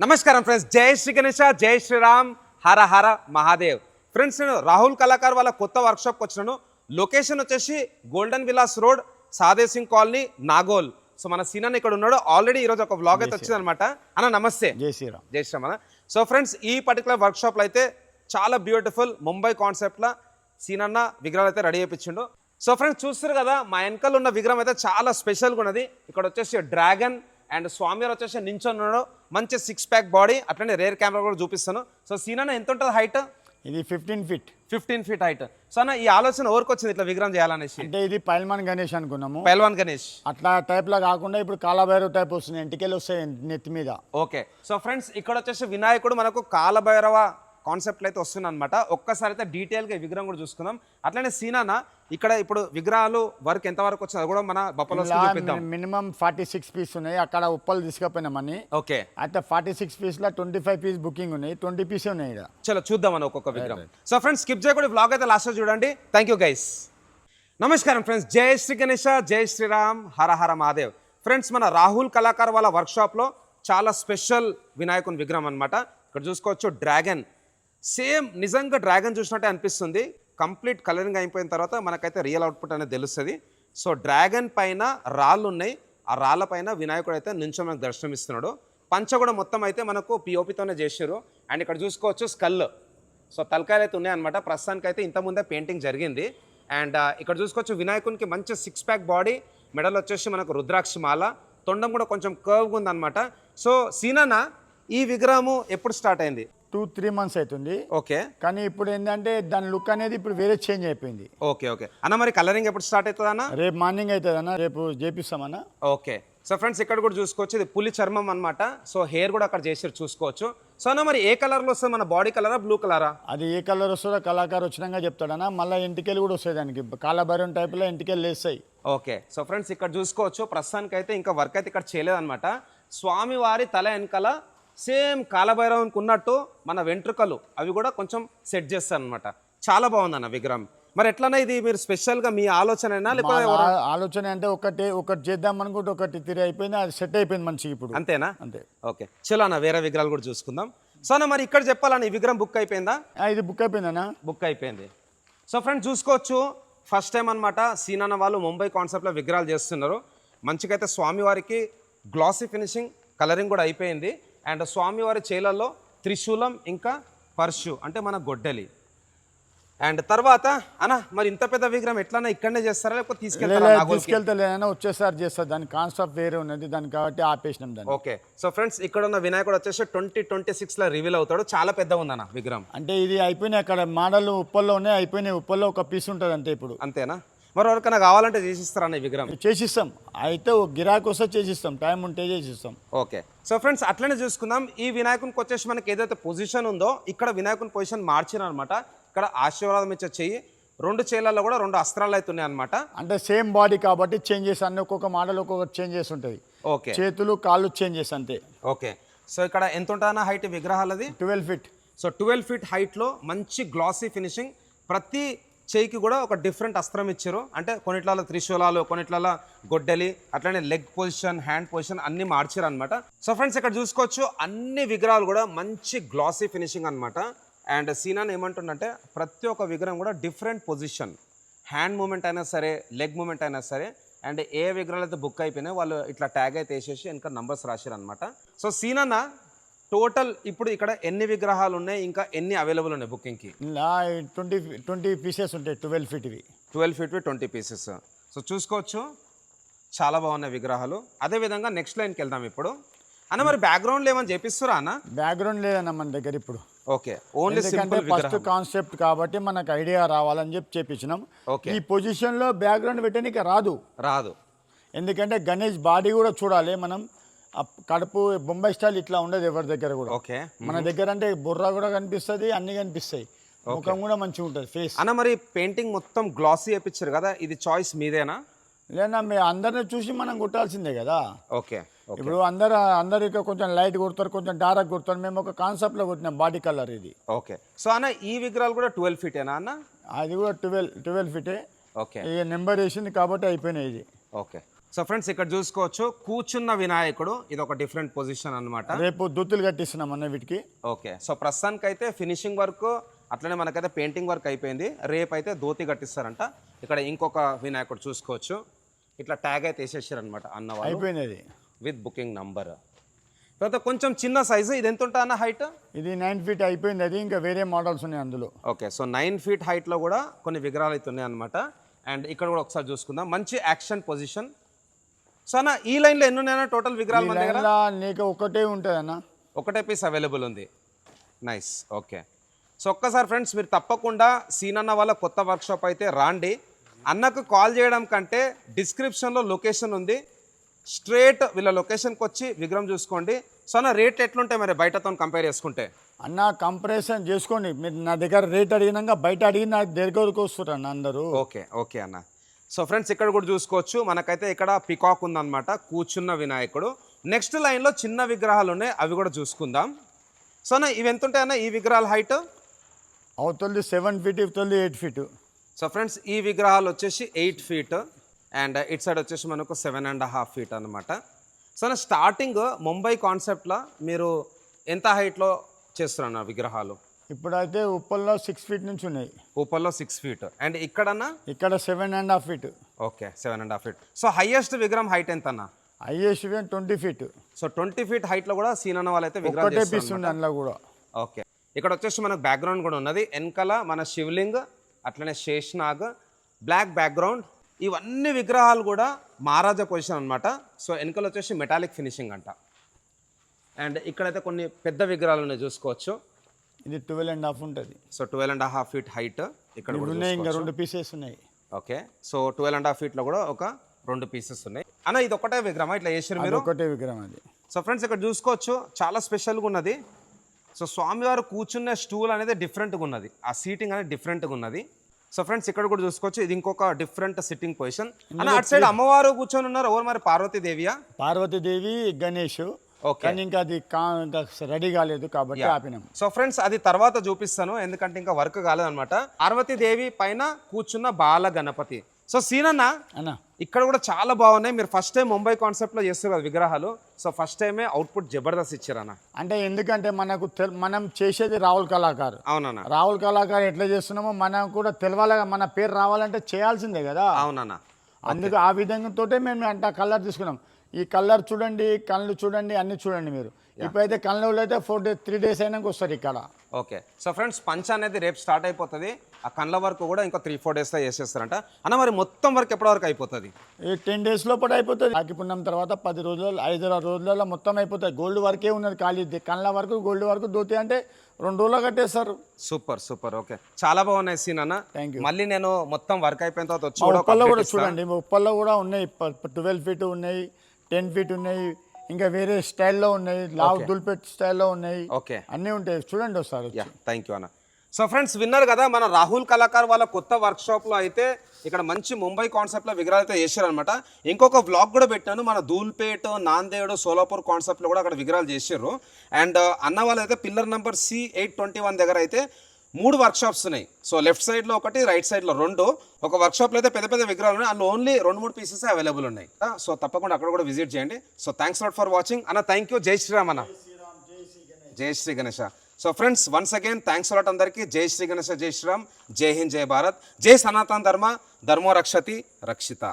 నమస్కారం ఫ్రెండ్స్, జై శ్రీ గణేష, జై శ్రీరామ్, హర హర మహాదేవ్. ఫ్రెండ్స్, నేను రాహుల్ కళాకార్ వాళ్ళ కొత్త వర్క్షాప్కి వచ్చినాను. లొకేషన్ వచ్చేసి golden Vilas road, Sade Singh colony, Nagole. So మన సీనన్ ఇక్కడ ఉన్నాడు. ఆల్రెడీ ఈరోజు ఒక వ్లాగ్ అయితే వచ్చింది అనమాట. అన్న నమస్తే. జై శ్రీరామ్. జై శ్రీరామ్ అన్న. సో ఫ్రెండ్స్, ఈ పర్టికులర్ వర్క్షాప్లో అయితే చాలా బ్యూటిఫుల్ ముంబై కాన్సెప్ట్లో సీనన్న విగ్రహాలు అయితే రెడీ చేయించిండు. సో ఫ్రెండ్స్, చూస్తారు కదా, మా వెనకాల ఉన్న విగ్రహం అయితే చాలా స్పెషల్గా ఉన్నది. ఇక్కడ వచ్చేసి డ్రాగన్ అండ్ స్వామివారు వచ్చేసి నించున్నాడు. మంచి 6 ప్యాక్ బాడీ, అట్లనే రేర్ కెమెరా కూడా చూపిస్తాను. సో సీనన్న ఎంత ఉంటుంది హైట్? ఇది 15 ఫీట్. 15 feet height. సో అన్న, ఈ ఆలోచన ఎవరికి వచ్చింది ఇట్లా విగ్రహం చేయాలనేసి? అంటే ఇది పైల్వాన్ గణేష్ అనుకున్నాము. పైల్వాన్ గణేష్ అట్లా టైప్ లా కాకుండా ఇప్పుడు కాలభైరవ టైప్ వస్తుంది, ఎంటికెళ్ళి వస్తాయి నెత్తి మీద. ఓకే. సో ఫ్రెండ్స్, ఇక్కడ వచ్చేసి వినాయకుడు మనకు కాలభైరవ కాన్సెప్ట్ అయితే వస్తుంది అనమాట. ఒక్కసారి అయితే డీటెయిల్గా ఈ విగ్రహం కూడా చూసుకుందాం. అట్లనే సీనానా, ఇక్కడ ఇప్పుడు విగ్రహాలు వర్క్ ఎంత వరకు వచ్చింది అది కూడా మన బప్పలో చూపిద్దాం. మినిమం 46 పీస్ ఉన్నాయి. అక్కడ ఉప్పలు తీసుకుపోయినామని. ఓకే. అయితే 46 పీస్ లో 25 పీస్ బుకింగ్ ఉన్నాయి, 20 పీస్ ఉన్నాయి ఇక్కడ. చలో చూద్దామని ఒక్కొక్క విగ్రహం. సో ఫ్రెండ్స్, స్కిప్ చేయకుండా వ్లాగ్ అయితే లాస్ట్ చూడండి. Thank you guys. నమస్కారం ఫ్రెండ్స్, జై శ్రీ గణేష, జై శ్రీరామ్, హర హర మహాదేవ్. ఫ్రెండ్స్, మన రాహుల్ కళాకార్ వాళ్ళ వర్క్షాప్లో చాలా స్పెషల్ వినాయకుని విగ్రహం అనమాట. ఇక్కడ చూసుకోవచ్చు డ్రాగన్. సేమ్ నిజంగా డ్రాగన్ చూసినట్టే అనిపిస్తుంది. కంప్లీట్ కలరింగ్ అయిపోయిన తర్వాత మనకైతే రియల్ అవుట్పుట్ అనేది తెలుస్తుంది. సో డ్రాగన్ పైన రాళ్ళు ఉన్నాయి. ఆ రాళ్ళ పైన వినాయకుడు అయితే నుంచో మనకు దర్శనమిస్తున్నాడు. పంచ కూడా మొత్తం అయితే మనకు పిఓపితోనే చేసారు. అండ్ ఇక్కడ చూసుకోవచ్చు స్కల్. సో తలకాయలు అయితే ఉన్నాయన్నమాట. ప్రస్తుతానికి అయితే ఇంతకుముందే పెయింటింగ్ జరిగింది. అండ్ ఇక్కడ చూసుకోవచ్చు వినాయకునికి మంచి 6 ప్యాక్ బాడీ, మెడల్ వచ్చేసి మనకు రుద్రాక్ష మాల, తొండం కూడా కొంచెం కర్వ్గా ఉందన్నమాట. సో సీనన్న, ఈ విగ్రహము ఎప్పుడు స్టార్ట్ అయింది? 2-3 మంత్స్ అవుతుంది. ఓకే. కానీ ఇప్పుడు ఏంటంటే దాని లుక్ అనేది ఇప్పుడు వేరే చేంజ్ అయిపోయింది. ఓకే ఓకే అన్న, మరి కలరింగ్ ఎప్పుడు స్టార్ట్ అవుతుంది అన్న? రేపు మార్నింగ్ అవుతుంది అన్న, రేపు చేపిస్తామన్నా. ఓకే. సో ఫ్రెండ్స్, ఇక్కడ కూడా చూసుకోవచ్చు, ఇది పులి చర్మం అనమాట. సో హెయిర్ కూడా అక్కడ చేసి చూసుకోవచ్చు. సో అన్న, మరి ఏ కలర్లో వస్తుంది? మన బాడీ కలరా, బ్లూ కలరా? అది ఏ కలర్ వస్తుందో కళాకారు వచ్చినాక చెప్తాడన్నా. మళ్ళీ ఇంటికెళ్ళి కూడా వస్తాయి దానికి, కాలభైరవం టైప్లో ఇంటికెళ్ళి వేస్తాయి. ఓకే. సో ఫ్రెండ్స్, ఇక్కడ చూసుకోవచ్చు ప్రస్తుతానికి అయితే ఇంకా వర్క్ అయితే ఇక్కడ చేయలేదన్నమాట. స్వామివారి తల వెనకాల సేమ్ కాలభైరవానికి ఉన్నట్టు మన వెంట్రుకలు అవి కూడా కొంచెం సెట్ చేస్తారు అనమాట. చాలా బాగుందన్న విగ్రహం. మరి ఎట్లన్నా ఇది మీరు స్పెషల్గా మీ ఆలోచన లేకపోతే ఆలోచన అంటే ఒకటి చేద్దాం అనుకుంటే ఒకటి తిరిగి అయిపోయింది, అది సెట్ అయిపోయింది మంచిగా ఇప్పుడు. అంతేనా? అంతే. ఓకే, చలో అన్న, వేరే విగ్రహాలు కూడా చూసుకుందాం. సో అన్న, మరి ఇక్కడ చెప్పాలన్న, ఈ విగ్రహం బుక్ అయిపోయిందా? ఇది బుక్ అయిపోయిందన్నా. బుక్ అయిపోయింది. సో ఫ్రెండ్స్, చూసుకోవచ్చు ఫస్ట్ టైం అనమాట సీనన్న వాళ్ళు ముంబై కాన్సెప్ట్లో విగ్రహాలు చేస్తున్నారు. మంచిగా అయితే స్వామివారికి గ్లాసీ ఫినిషింగ్, కలరింగ్ కూడా అయిపోయింది. అండ్ స్వామివారి చేలల్లో త్రిశూలం ఇంకా పర్షు అంటే మన గొడ్డలి. అండ్ తర్వాత అన్న, మరి ఇంత పెద్ద విగ్రహం ఎట్లన్నా ఇక్కడనే చేస్తారా లేకపోతే తీసుకెళ్తారా? వచ్చేసారి చేస్తారు, దాని కాన్సెప్ట్ వేరే ఉన్నది దానికి, కాబట్టి ఆపేసినాం దాన్ని. ఓకే. సో ఫ్రెండ్స్, ఇక్కడ ఉన్న వినాయకుడు వచ్చేసి 2026లో రివీల్ అవుతాడు. చాలా పెద్దగా ఉందన్న విగ్రహం. అంటే ఇది అయిపోయినాయి, అక్కడ మోడల్ ఉప్పల్లో ఉన్నాయి, అయిపోయినాయి. ఉప్పల్లో ఒక పీస్ ఉంటుంది అంతే ఇప్పుడు. అంతేనా? మరి ఎవరికైనా కావాలంటే చేసిస్తారన్న ఈ విగ్రహం? చేసిస్తాం. అయితే గిరాకీ వస్తే చేసిస్తాం, టైం ఉంటే చేసిస్తాం. ఓకే. సో ఫ్రెండ్స్, అట్లనే చూసుకుందాం. ఈ వినాయకునికి వచ్చేసి మనకి ఏదైతే పొజిషన్ ఉందో, ఇక్కడ వినాయకుని పొజిషన్ మార్చినమాట. ఇక్కడ ఆశీర్వాదం ఇచ్చే చెయ్యి, 2 చేతులలో కూడా 2 అస్త్రాలు అయితే ఉన్నాయి అనమాట. అంటే సేమ్ బాడీ కాబట్టి చేంజెస్ అన్ని, ఒక్కొక్క మోడల్ ఒక్కొక్క చేంజెస్ ఉంటుంది. ఓకే. చేతులు కాళ్ళు చేంజెస్ అంతే. ఓకే. సో ఇక్కడ ఎంత ఉంటుందన్న హైట్ విగ్రహాలది? 12 ఫీట్. సో 12 ఫీట్ హైట్లో మంచి గ్లాసీ ఫినిషింగ్. ప్రతి చేయికి కూడా ఒక డిఫరెంట్ అస్త్రం ఇచ్చారు. అంటే కొన్నిట్లలో త్రిశూలాలు, కొన్నిట్లలో గొడ్డలి, అట్లనే లెగ్ పొజిషన్, హ్యాండ్ పొజిషన్ అన్ని మార్చారు అనమాట. సో ఫ్రెండ్స్, ఇక్కడ చూసుకోవచ్చు అన్ని విగ్రహాలు కూడా మంచి గ్లాసీ ఫినిషింగ్ అనమాట. అండ్ సీనాన్ ఏమంటుందంటే ప్రతి ఒక్క విగ్రహం కూడా డిఫరెంట్ పొజిషన్, హ్యాండ్ మూమెంట్ అయినా సరే, లెగ్ మూమెంట్ అయినా సరే. అండ్ ఏ విగ్రహాలు అయితే బుక్ అయిపోయినాయి వాళ్ళు ఇట్లా ట్యాగ్ అయితే వేసేసి ఇంకా నంబర్స్ రాశారు అనమాట. సో సీనన్న, టోటల్ ఇప్పుడు ఇక్కడ ఎన్ని విగ్రహాలు ఉన్నాయి, ఇంకా ఎన్ని అవైలబుల్ ఉన్నాయి బుకింగ్కి? 20 పీసెస్ ఉంటాయి. 12 ఫీట్వి 12 ఫీట్వి 20 పీసెస్. సో చూసుకోవచ్చు చాలా బాగున్నాయి విగ్రహాలు. అదేవిధంగా నెక్స్ట్ లైన్కి వెళ్దాం ఇప్పుడు. అన్న, మరి బ్యాక్గ్రౌండ్లో ఏమైనా చేపిస్తారా అన్న? బ్యాక్గ్రౌండ్ లేదన్న మన దగ్గర ఇప్పుడు. Okay. Only simple first concept కాబట్టి మనకు ఐడియా రావాలని చెప్పి చేపించినాం. ఓకే. ఈ పొజిషన్లో బ్యాక్గ్రౌండ్ పెట్టడానికి రాదు. ఎందుకంటే గణేష్ బాడీ కూడా చూడాలి మనం. కడుపు బొంబాయి స్టైల్ ఇట్లా ఉండదు ఎవరి దగ్గర కూడా. ఓకే. మన దగ్గర అంటే బుర్ర కూడా కనిపిస్తుంది, అన్ని కనిపిస్తాయి, ముఖం కూడా మంచిగా ఉంటుంది ఫేస్. అన్న, మరి పెయింటింగ్ మొత్తం గ్లాసీ వేయించారు కదా, ఇది చాయిస్ మీదేనా? లేదా మీ అందరిని చూసి మనం కొట్టాల్సిందే కదా. ఓకే. ఇప్పుడు అందరికి కొంచెం లైట్ కొడతారు, కొంచెం డార్క్ కొడతారు. మేము ఒక కాన్సెప్ట్లో కొట్టినాం బాడీ కలర్ ఇది. ఓకే. సో అన్న, ఈ విగ్రహాలు కూడా 12 ఫీటేనా అన్న? అది కూడా 12 ఫీటే. ఓకే. ఇక నెంబర్ వేసింది కాబట్టి అయిపోయినాయి ఇది. ఓకే. సో ఫ్రెండ్స్ ఇక్కడ చూసుకోవచ్చు కూర్చున్న వినాయకుడు, ఇది ఒక డిఫరెంట్ పొజిషన్ అన్నమాట. రేపు దూతులు కట్టిస్తున్నాం అన్న వీటికి. ఓకే, సో ప్రస్తుతానికి అయితే ఫినిషింగ్ వర్క్ అట్లనే మనకైతే పెయింటింగ్ వర్క్ అయిపోయింది. రేపు అయితే ధోతి కట్టిస్తారంట. ఇక్కడ ఇంకొక వినాయకుడు చూసుకోవచ్చు, ఇట్లా ట్యాగ్ అయితే వేసేసారనమాట అన్న వాళ్ళు, అయిపోయింది అది విత్ బుకింగ్ నంబర్. తర్వాత కొంచెం చిన్న సైజు, ఇది ఎంత ఉంటుంది అన్న హైట్? ఇది 9 ఫీట్ అయిపోయింది అది, ఇంకా వేరే మోడల్స్ ఉన్నాయి అందులో. ఓకే, సో 9 ఫీట్ హైట్లో కూడా కొన్ని విగ్రహాలు అయితే ఉన్నాయి అనమాట. అండ్ ఇక్కడ కూడా ఒకసారి చూసుకుందాం, మంచి యాక్షన్ పొజిషన్. సో అన్న ఈ లైన్లో ఎన్ని ఉన్నాయన్న టోటల్ విగ్రహాలు మన దగ్గర? నీకు ఒకటే ఉంటుంది అన్న, ఒకటే పీస్ అవైలబుల్ ఉంది. Nice, okay. సో ఒక్కసారి ఫ్రెండ్స్ మీరు తప్పకుండా సీనన్న వాళ్ళ కొత్త వర్క్షాప్ అయితే రాండి. అన్నకు కాల్ చేయడం కంటే డిస్క్రిప్షన్లో లొకేషన్ ఉంది, స్ట్రేట్ వీళ్ళ లొకేషన్కి వచ్చి విగ్రహం చూసుకోండి. సో అన్న రేట్ ఎట్లుంటాయి మరి బయటతో కంపేర్ చేసుకుంటే? అన్న కంపారిజన్ చేసుకోండి, మీరు నా దగ్గర రేట్ అడిగినాక బయట అడిగి నా దగ్గరకు వస్తారు అన్న అందరూ. ఓకే ఓకే అన్న. సో ఫ్రెండ్స్ ఇక్కడ కూడా చూసుకోవచ్చు, మనకైతే ఇక్కడ పికాక్ ఉందన్నమాట, కూర్చున్న వినాయకుడు. నెక్స్ట్ లైన్లో చిన్న విగ్రహాలు ఉన్నాయి, అవి కూడా చూసుకుందాం. సో అన్న ఇవి ఎంత ఉంటాయి అన్న ఈ విగ్రహాల హైట్? అవుతుంది 7 ఫీట్, ఇవుతుంది 8 ఫీట్. సో ఫ్రెండ్స్ ఈ విగ్రహాలు వచ్చేసి 8 ఫీట్ అండ్ ఇట్ సైడ్ వచ్చేసి మనకు 7.5 ఫీట్ అనమాట. సో అన్న స్టార్టింగ్ ముంబై కాన్సెప్ట్లో మీరు ఎంత హైట్లో చేస్తున్నారు విగ్రహాలు? ఇప్పుడైతే ఉప్పల్లో 6 ఫీట్ నుంచి ఉన్నాయి. ఊపల్లో 6 ఫీట్ అండ్ ఇక్కడన్నా? ఇక్కడ 7.5 feet. Okay, 7.5 feet. So highest విగ్రహం హైట్ ఎంత అన్న? Highest 20 feet. సో 20 ఫీట్ హైట్లో కూడా సీన్ అన్న వాళ్ళైతే ఒకటే విగ్రహం పీస్ ఉంది అందులో కూడా. ఓకే, ఇక్కడ వచ్చేసి మనకు బ్యాక్గ్రౌండ్ కూడా ఉన్నది, వెనకాల మన శివలింగ్ అట్లనే శేషనాగ్, బ్లాక్ బ్యాక్గ్రౌండ్. ఇవన్నీ విగ్రహాలు కూడా మహారాజా పొజిషన్ అనమాట. సో వెనకాల వచ్చేసి మెటాలిక్ ఫినిషింగ్ అంట. అండ్ ఇక్కడైతే కొన్ని పెద్ద విగ్రహాలు ఉన్నాయి చూసుకోవచ్చు. ఇది 12.5 ఉంటుంది. సో 12.5 ఫీట్ హైట్ ఇక్కడ కూడా ఉన్నాయి, ఇంకా చూసుకోవచ్చు. 2 పీసెస్ ఉన్నాయి. ఓకే, సో 12.5 ఫీట్లో కూడా ఒక 2 పీసెస్ ఉన్నాయి అన్న. ఇది ఒకటే విగ్రహం ఇట్లా చేసారు మీరు? ఒకటే విగ్రహం అది. సో ఫ్రెండ్స్ ఇక్కడ చూసుకోవచ్చు, చాలా స్పెషల్గా ఉన్నది. సో స్వామివారు కూర్చున్న స్టూల్ అనేది డిఫరెంట్గా ఉన్నది, ఆ సీటింగ్ అనేది డిఫరెంట్గా ఉన్నది. సో ఫ్రెండ్స్ ఇక్కడ కూడా చూసుకోవచ్చు, ఇది ఇంకొక డిఫరెంట్ సిట్టింగ్ పొజిషన్. అన్న అటు సైడ్ అమ్మవారు కూర్చొని ఉన్నారు, ఎవరు మరి? పార్వతీదేవియా? పార్వతీదేవి, గణేష్. ఓకే, కానీ ఇంకా అది ఇంకా రెడీ కాలేదు కాబట్టి ఆపినాం. సో ఫ్రెండ్స్ అది తర్వాత చూపిస్తాను, ఎందుకంటే ఇంకా వర్క్ కాలేదన్నమాట. పార్వతీదేవి పైన కూర్చున్న బాల గణపతి. సో సీనన్న అన్న ఇక్కడ కూడా చాలా బాగున్నాయి. మీరు ఫస్ట్ టైం ముంబై కాన్సెప్ట్లో చేస్తారు కదా విగ్రహాలు, సో ఫస్ట్ టైమే అవుట్పుట్ జబర్దస్త్ ఇచ్చారన్న. అంటే ఎందుకంటే మనకు మనం చేసేది రాహుల్ కళాకార్. అవునన్నా, రాహుల్ కళాకార్ ఎట్లా చేస్తున్నామో మనం కూడా తెలవాలి, మన పేరు రావాలంటే చేయాల్సిందే కదా. అవునన్న, అందుకు ఆ విధంగా తోటే మేము అంటే కలర్ తీసుకున్నాం. ఈ కలర్ చూడండి, కళ్ళు చూడండి, అన్ని చూడండి మీరు. ఇప్పుడైతే కళ్ళు అయితే 3 days అయినాక వస్తారు ఇక్కడ. ఓకే, సో ఫ్రెండ్స్ పంచ అనేది రేపు స్టార్ట్ అయిపోతుంది. ఆ కళ్ళ వరకు కూడా ఇంకా 3-4 డేస్లో చేసేస్తారంట అన్న. మరి మొత్తం వరకు ఎప్పటి వరకు అయిపోతుంది? ఈ 10 days లోపల అయిపోతుంది. ఆకిపున్నాం తర్వాత 10 రోజులు 5 రోజులలో మొత్తం అయిపోతుంది. గోల్డ్ వర్కే ఉన్నది ఖాళీ, కళ్ళ వరకు గోల్డ్ వరకు దోతి అంటే 2 రోజుల్లో కట్టేస్తారు. Super super. ఓకే, చాలా బాగున్నాయి సీన్ అన్న. Thank you. మళ్ళీ నేను మొత్తం వర్క్ అయిపోయిన తర్వాత వచ్చి ఉప్పల్లో కూడా చూడండి, ఉప్పల్లో కూడా ఉన్నాయి. 12 ఫీట్ ఉన్నాయి, 10 ఫీట్ ఉన్నాయి, ఇంకా వేరే స్టైల్లో ఉన్నాయి, లావ్ దుల్పెట్ స్టైల్లో ఉన్నాయి. ఓకే, అన్నీ ఉంటాయి, చూడండి ఒకసారి. థ్యాంక్ యూ అన్న. సో ఫ్రెండ్స్ విన్నారు కదా, మన రాహుల్ కళాకార్ వాళ్ళ కొత్త వర్క్షాప్లో అయితే ఇక్కడ మంచి ముంబై కాన్సెప్ట్లో విగ్రహాలు అయితే చేశారనమాట. ఇంకొక వ్లాగ్ కూడా పెట్టాను, మన ధూల్పేట్, నాందేడ్, సోలాపూర్ కాన్సెప్ట్లో కూడా అక్కడ విగ్రహాలు చేశారు. అండ్ అన్న వాళ్ళు అయితే పిల్లర్ నెంబర్ C821 దగ్గర అయితే 3 వర్క్షాప్స్ ఉన్నాయి. సో లెఫ్ట్ సైడ్లో ఒకటి, రైట్ సైడ్లో 2. ఒక వర్క్షాప్లో అయితే పెద్ద పెద్ద విగ్రహాలు ఉన్నాయి, అందులో ఓన్లీ 2-3 పీసెస్ అవైలబుల్ ఉన్నాయి. సో తప్పకుండా అక్కడ కూడా విజిట్ చేయండి. So thanks lot for watching అన్న. Thank you. జై శ్రీరామ్ అన్న. జై Shri Ganesha. So friends once again thanks lot అందరికీ. జై శ్రీ గణేష, జై శ్రీరామ్, జై హింద్, జై భారత్, జై సనాతన ధర్మ, ధర్మో రక్షతి రక్షిత.